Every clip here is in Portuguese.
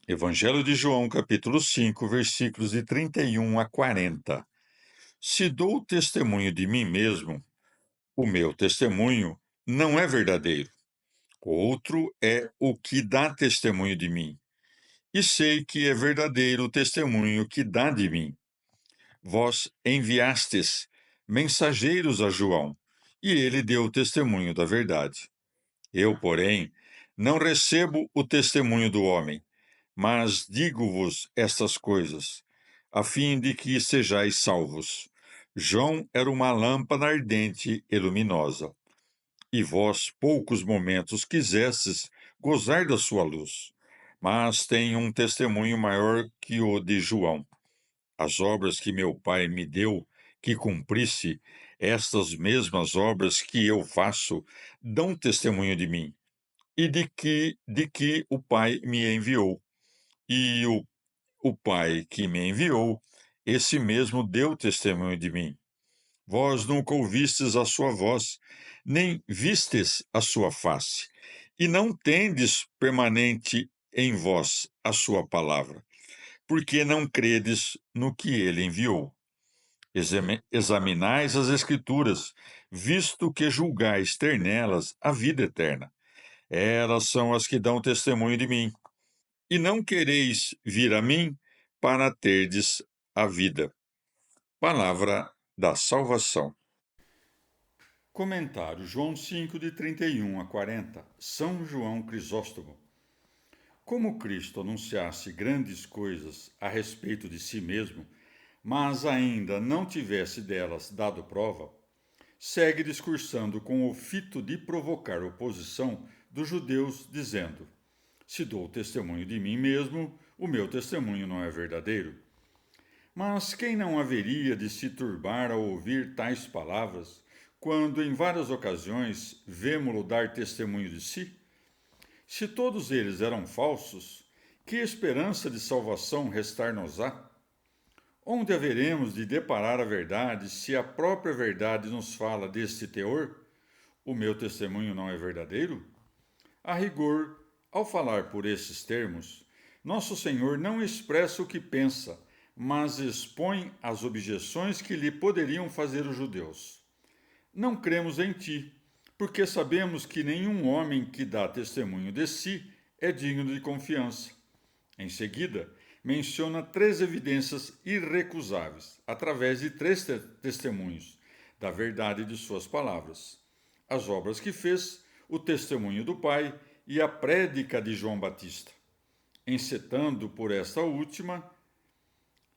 Evangelho de João, capítulo 5, versículos de 31 a 40. Se dou testemunho de mim mesmo, o meu testemunho não é verdadeiro. Outro é o que dá testemunho de mim. E sei que é verdadeiro o testemunho que dá de mim. Vós enviastes mensageiros a João, e ele deu testemunho da verdade. Eu, porém, não recebo o testemunho do homem, mas digo-vos estas coisas, a fim de que sejais salvos. João era uma lâmpada ardente e luminosa, e vós poucos momentos quisestes gozar da sua luz. Mas tenho um testemunho maior que o de João. As obras que meu Pai me deu que cumprisse, estas mesmas obras que eu faço, dão testemunho de mim, e de que o Pai me enviou. E o Pai que me enviou, esse mesmo deu testemunho de mim. Vós nunca ouvistes a sua voz, nem vistes a sua face, e não tendes permanente em vós a sua palavra, porque não credes no que ele enviou. Examinais as Escrituras, visto que julgais ter nelas a vida eterna. Elas são as que dão testemunho de mim. E não quereis vir a mim para terdes a vida. Palavra da salvação. Comentário João 5, de 31 a 40. São João Crisóstomo. Como Cristo anunciasse grandes coisas a respeito de si mesmo, mas ainda não tivesse delas dado prova, segue discursando com o fito de provocar oposição dos judeus, dizendo: Se dou testemunho de mim mesmo, o meu testemunho não é verdadeiro. Mas quem não haveria de se turbar ao ouvir tais palavras, quando em várias ocasiões vemo-lo dar testemunho de si? Se todos eles eram falsos, que esperança de salvação restar-nos-á? Onde haveremos de deparar a verdade se a própria verdade nos fala deste teor? O meu testemunho não é verdadeiro? A rigor, ao falar por esses termos, nosso Senhor não expressa o que pensa, mas expõe as objeções que lhe poderiam fazer os judeus. Não cremos em ti, porque sabemos que nenhum homem que dá testemunho de si é digno de confiança. Em seguida, menciona três evidências irrecusáveis, através de três testemunhos, da verdade de suas palavras: as obras que fez, o testemunho do Pai e a prédica de João Batista. Encetando por esta última,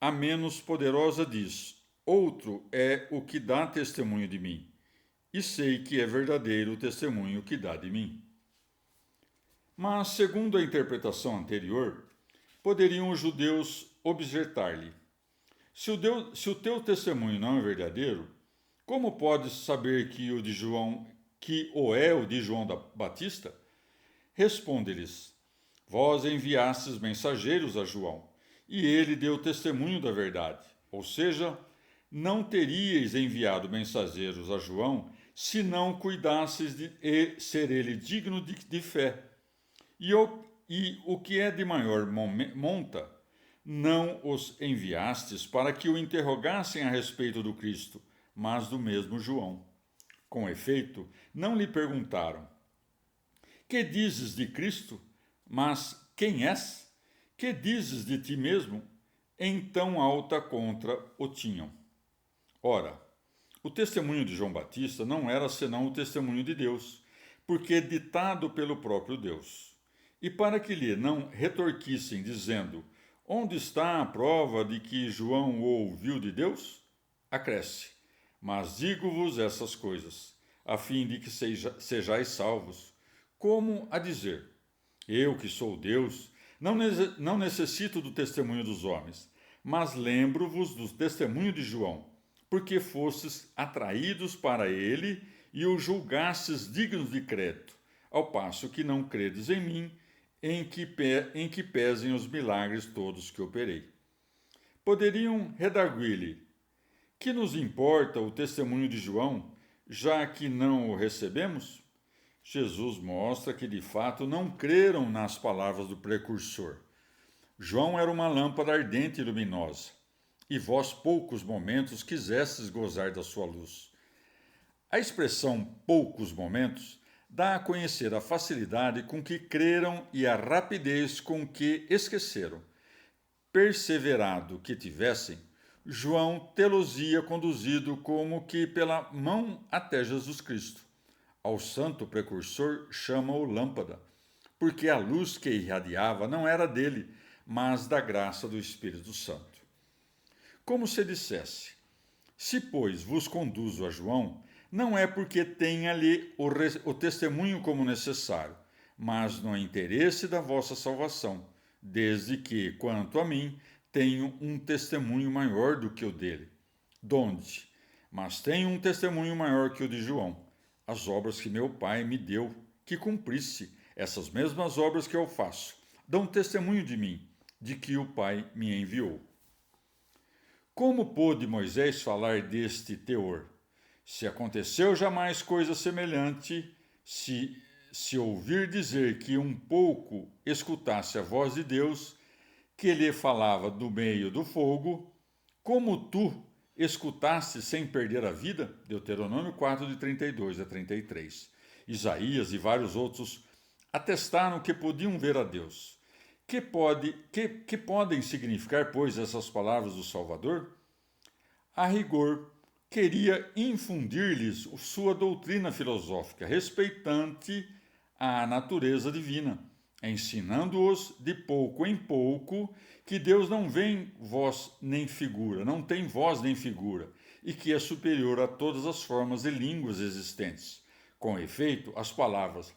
a menos poderosa diz: Outro é o que dá testemunho de mim, e sei que é verdadeiro o testemunho que dá de mim. Mas, segundo a interpretação anterior, poderiam os judeus objetar-lhe: se o teu testemunho não é verdadeiro, como podes saber que o de João, que o é o de João da Batista? Responde-lhes: Vós enviastes mensageiros a João, e ele deu testemunho da verdade. Ou seja, não teríeis enviado mensageiros a João se não cuidasses de ser ele digno de fé. E o que é de maior monta, não os enviastes para que o interrogassem a respeito do Cristo, mas do mesmo João. Com efeito, não lhe perguntaram: Que dizes de Cristo? Mas quem és? Que dizes de ti mesmo? Em tão alta contra o tinham. Ora, o testemunho de João Batista não era senão o testemunho de Deus, porque ditado pelo próprio Deus. E para que lhe não retorquissem dizendo: Onde está a prova de que João o ouviu de Deus? Acresce: Mas digo-vos essas coisas, a fim de que sejais salvos. Como a dizer: Eu que sou Deus, não necessito do testemunho dos homens, mas lembro-vos do testemunho de João, porque fostes atraídos para ele e o julgastes dignos de crédito, ao passo que não credes em mim, em que pesem os milagres todos que operei. Poderiam redarguir-lhe: Que nos importa o testemunho de João, já que não o recebemos? Jesus mostra que de fato não creram nas palavras do precursor. João era uma lâmpada ardente e luminosa, e vós poucos momentos quisestes gozar da sua luz. A expressão poucos momentos dá a conhecer a facilidade com que creram e a rapidez com que esqueceram. Perseverado que tivessem, João tê-los-ia conduzido como que pela mão até Jesus Cristo. Ao santo precursor chama-o lâmpada, porque a luz que irradiava não era dele, mas da graça do Espírito Santo. Como se dissesse: se, pois, vos conduzo a João, não é porque tenha-lhe o testemunho como necessário, mas no interesse da vossa salvação, desde que, quanto a mim, tenho um testemunho maior do que o dele. Donde? Mas tenho um testemunho maior que o de João, as obras que meu Pai me deu, que cumprisse, essas mesmas obras que eu faço, dão testemunho de mim, de que o Pai me enviou. Como pôde Moisés falar deste teor? Se aconteceu jamais coisa semelhante, se ouvir dizer que um pouco escutasse a voz de Deus, que lhe falava do meio do fogo, como tu escutaste sem perder a vida? Deuteronômio 4, de 32 a 33. Isaías e vários outros atestaram que podiam ver a Deus. Que podem significar, pois, essas palavras do Salvador? A rigor, queria infundir-lhes sua doutrina filosófica respeitante à natureza divina, ensinando-os de pouco em pouco que Deus não tem voz nem figura, e que é superior a todas as formas e línguas existentes. Com efeito, as palavras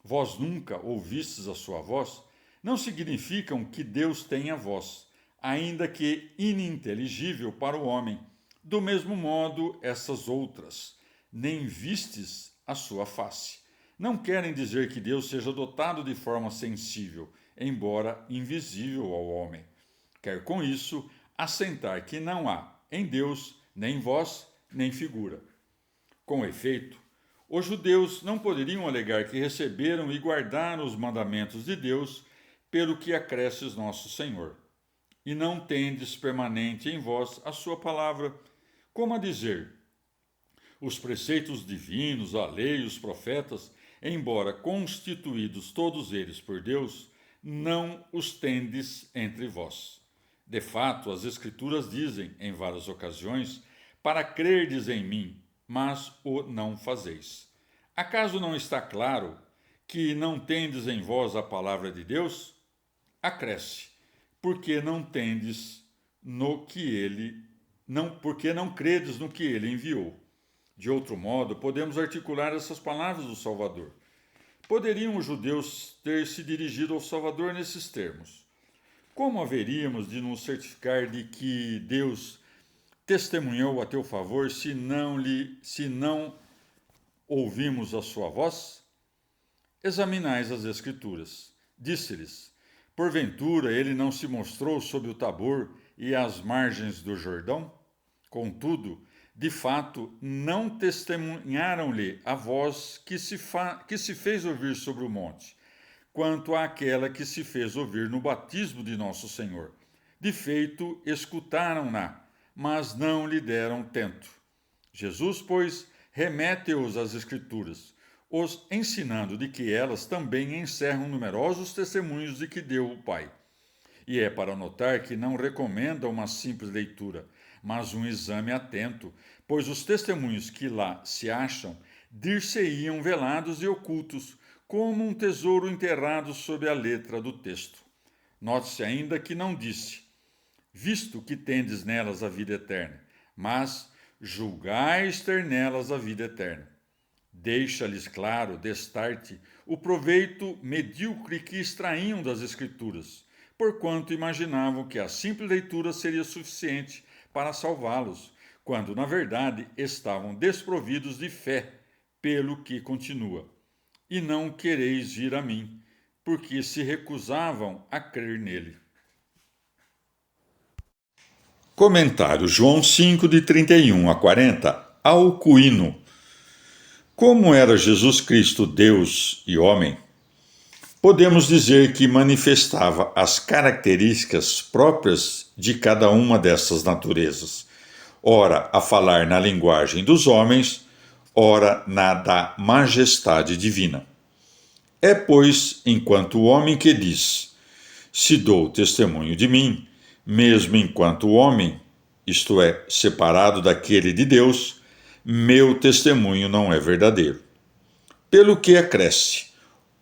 "vós nunca ouvistes a sua voz" não significam que Deus tenha voz, ainda que ininteligível para o homem. Do mesmo modo, essas outras, nem vistes a sua face, não querem dizer que Deus seja dotado de forma sensível, embora invisível ao homem. Quer com isso assentar que não há em Deus nem voz, nem figura. Com efeito, os judeus não poderiam alegar que receberam e guardaram os mandamentos de Deus, pelo que acresces nosso Senhor. E não tendes permanente em vós a sua palavra, como a dizer: os preceitos divinos, a lei e os profetas, embora constituídos todos eles por Deus, não os tendes entre vós. De fato, as Escrituras dizem, em várias ocasiões, para crerdes em mim, mas o não fazeis. Acaso não está claro que não tendes em vós a palavra de Deus? Acresce, porque não tendes no que ele porque não credes no que ele enviou. De outro modo, podemos articular essas palavras do Salvador. Poderiam os judeus ter se dirigido ao Salvador nesses termos: como haveríamos de nos certificar de que Deus testemunhou a teu favor se não ouvimos a sua voz? Examinais as Escrituras. Disse-lhes: porventura ele não se mostrou sob o Tabor e às margens do Jordão? Contudo, de fato, não testemunharam-lhe a voz que se fez ouvir sobre o monte, quanto àquela que se fez ouvir no batismo de nosso Senhor. De feito, escutaram-na, mas não lhe deram tento. Jesus, pois, remete-os às Escrituras, os ensinando de que elas também encerram numerosos testemunhos de que deu o Pai. E é para notar que não recomenda uma simples leitura, mas um exame atento, pois os testemunhos que lá se acham dir-se-iam velados e ocultos, como um tesouro enterrado sob a letra do texto. Note-se ainda que não disse: visto que tendes nelas a vida eterna, mas julgais ter nelas a vida eterna. Deixa-lhes claro, destarte, o proveito medíocre que extraíam das Escrituras, porquanto imaginavam que a simples leitura seria suficiente para salvá-los, quando, na verdade, estavam desprovidos de fé, pelo que continua: e não quereis vir a mim, porque se recusavam a crer nele. Comentário João 5, de 31 a 40, Alcuíno. Como era Jesus Cristo Deus e homem, podemos dizer que manifestava as características próprias de cada uma dessas naturezas, ora a falar na linguagem dos homens, ora na da majestade divina. É, pois, enquanto homem que diz: se dou testemunho de mim, mesmo enquanto homem, isto é, separado daquele de Deus, meu testemunho não é verdadeiro. Pelo que acresce,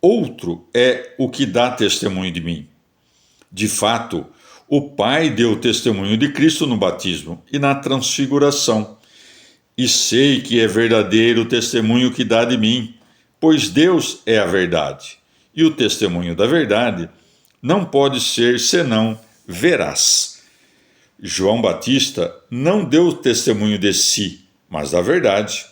outro é o que dá testemunho de mim. De fato, o Pai deu testemunho de Cristo no batismo e na transfiguração. E sei que é verdadeiro o testemunho que dá de mim, pois Deus é a verdade. E o testemunho da verdade não pode ser senão veraz. João Batista não deu testemunho de si, mas da verdade.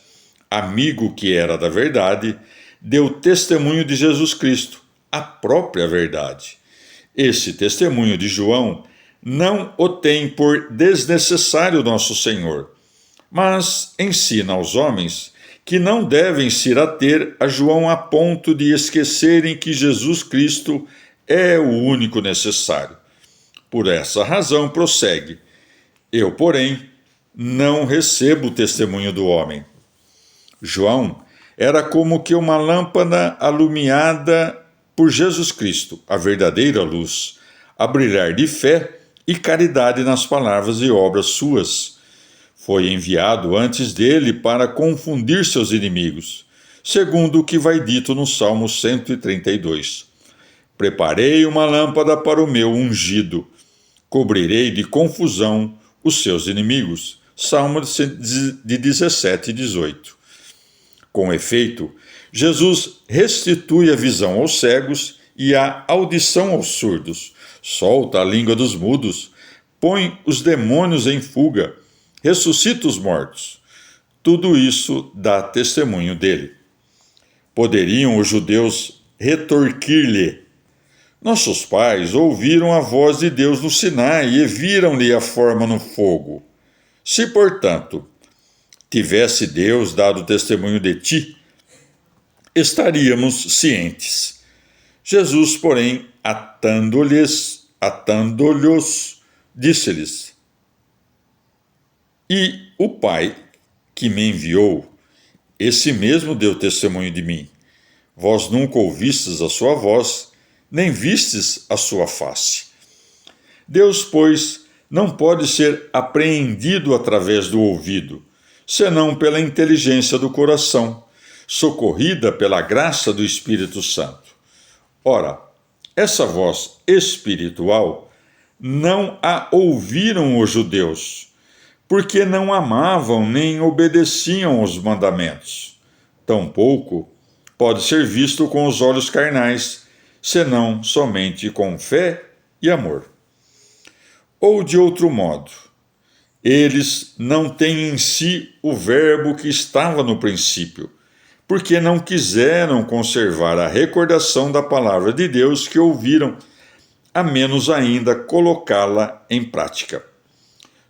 Amigo que era da verdade, deu testemunho de Jesus Cristo, a própria verdade. Esse testemunho de João não o tem por desnecessário nosso Senhor, mas ensina aos homens que não devem se ater a João a ponto de esquecerem que Jesus Cristo é o único necessário. Por essa razão, prossegue: eu, porém, não recebo o testemunho do homem. João era como que uma lâmpada alumiada por Jesus Cristo, a verdadeira luz, a brilhar de fé e caridade nas palavras e obras suas. Foi enviado antes dele para confundir seus inimigos, segundo o que vai dito no Salmo 132. Preparei uma lâmpada para o meu ungido, cobrirei de confusão os seus inimigos. Salmo de 17 e 18. Com efeito, Jesus restitui a visão aos cegos e a audição aos surdos, solta a língua dos mudos, põe os demônios em fuga, ressuscita os mortos. Tudo isso dá testemunho dele. Poderiam os judeus retorquir-lhe: nossos pais ouviram a voz de Deus no Sinai e viram-lhe a forma no fogo. Se, portanto, tivesse Deus dado testemunho de ti, estaríamos cientes. Jesus, porém, atando-lhes, disse-lhes: e o Pai que me enviou, esse mesmo deu testemunho de mim. Vós nunca ouvistes a sua voz, nem vistes a sua face. Deus, pois, não pode ser apreendido através do ouvido, senão pela inteligência do coração, socorrida pela graça do Espírito Santo. Ora, essa voz espiritual não a ouviram os judeus, porque não amavam nem obedeciam aos mandamentos. Tampouco pode ser visto com os olhos carnais, senão somente com fé e amor. Ou de outro modo, eles não têm em si o verbo que estava no princípio, porque não quiseram conservar a recordação da palavra de Deus que ouviram, a menos ainda colocá-la em prática.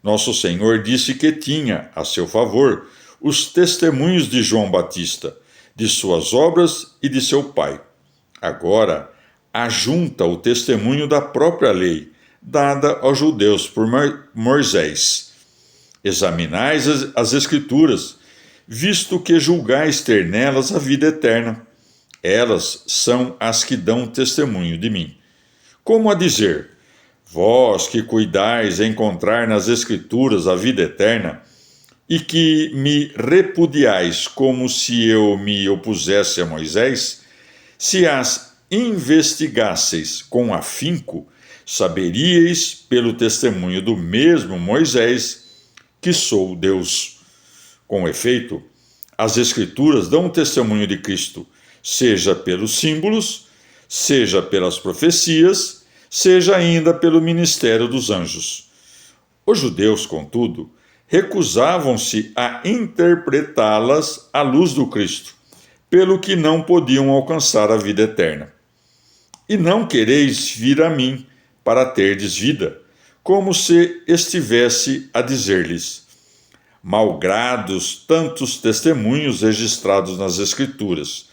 Nosso Senhor disse que tinha, a seu favor, os testemunhos de João Batista, de suas obras e de seu pai. Agora, ajunta o testemunho da própria lei, dada aos judeus por Moisés. Examinais as Escrituras, visto que julgais ter nelas a vida eterna. Elas são as que dão testemunho de mim. Como a dizer: vós que cuidais encontrar nas Escrituras a vida eterna, e que me repudiais como se eu me opusesse a Moisés, se as investigasseis com afinco, saberíeis, pelo testemunho do mesmo Moisés, que sou Deus. Com efeito, as Escrituras dão testemunho de Cristo, seja pelos símbolos, seja pelas profecias, seja ainda pelo ministério dos anjos. Os judeus, contudo, recusavam-se a interpretá-las à luz do Cristo, pelo que não podiam alcançar a vida eterna. E não quereis vir a mim para terdes vida, como se estivesse a dizer-lhes: malgrados tantos testemunhos registrados nas Escrituras,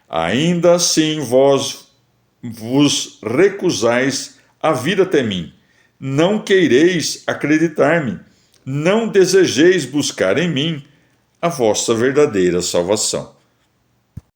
ainda assim vós vos recusais a vir até mim. Não queireis acreditar-me, não desejeis buscar em mim a vossa verdadeira salvação.